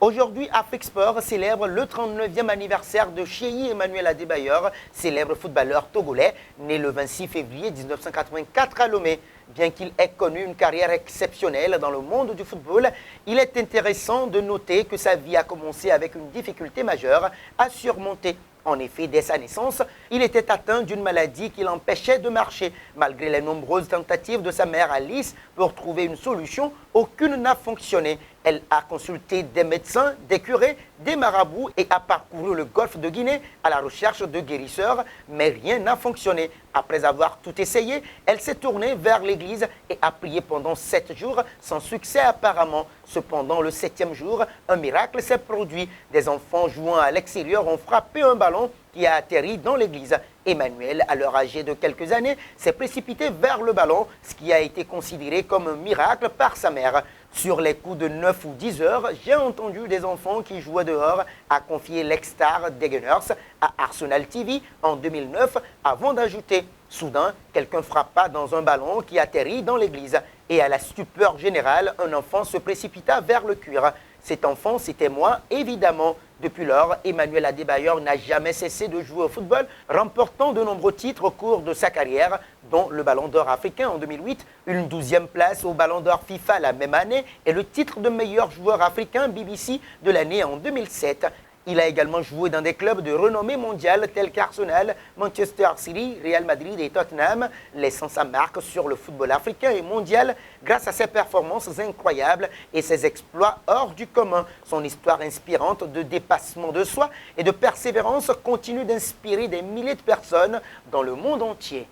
Aujourd'hui, Afrique Sport célèbre le 39e anniversaire de Cheyi Emmanuel Adebayor, célèbre footballeur togolais, né le 26 février 1984 à Lomé. Bien qu'il ait connu une carrière exceptionnelle dans le monde du football, il est intéressant de noter que sa vie a commencé avec une difficulté majeure à surmonter. En effet, dès sa naissance, il était atteint d'une maladie qui l'empêchait de marcher. Malgré les nombreuses tentatives de sa mère Alice pour trouver une solution, aucune n'a fonctionné. Elle a consulté des médecins, des curés, des marabouts et a parcouru le golfe de Guinée à la recherche de guérisseurs, mais rien n'a fonctionné. Après avoir tout essayé, elle s'est tournée vers l'église et a prié pendant 7 jours, sans succès apparemment. Cependant, le 7e jour, un miracle s'est produit. Des enfants jouant à l'extérieur ont frappé un ballon qui a atterri dans l'église. Emmanuel, alors âgé de quelques années, s'est précipité vers le ballon, ce qui a été considéré comme un miracle par sa mère. Sur les coups de 9 ou 10 heures, j'ai entendu des enfants qui jouaient dehors, a confié l'ex-star des Gunners à Arsenal TV en 2009, avant d'ajouter « Soudain, quelqu'un frappa dans un ballon qui atterrit dans l'église. Et à la stupeur générale, un enfant se précipita vers le cuir. Cet enfant, c'était moi, évidemment. » Depuis lors, Emmanuel Adebayor n'a jamais cessé de jouer au football, remportant de nombreux titres au cours de sa carrière, dont le Ballon d'Or africain en 2008, une 12e place au Ballon d'Or FIFA la même année et le titre de meilleur joueur africain BBC de l'année en 2007. Il a également joué dans des clubs de renommée mondiale tels qu'Arsenal, Manchester City, Real Madrid et Tottenham, laissant sa marque sur le football africain et mondial grâce à ses performances incroyables et ses exploits hors du commun. Son histoire inspirante de dépassement de soi et de persévérance continue d'inspirer des milliers de personnes dans le monde entier.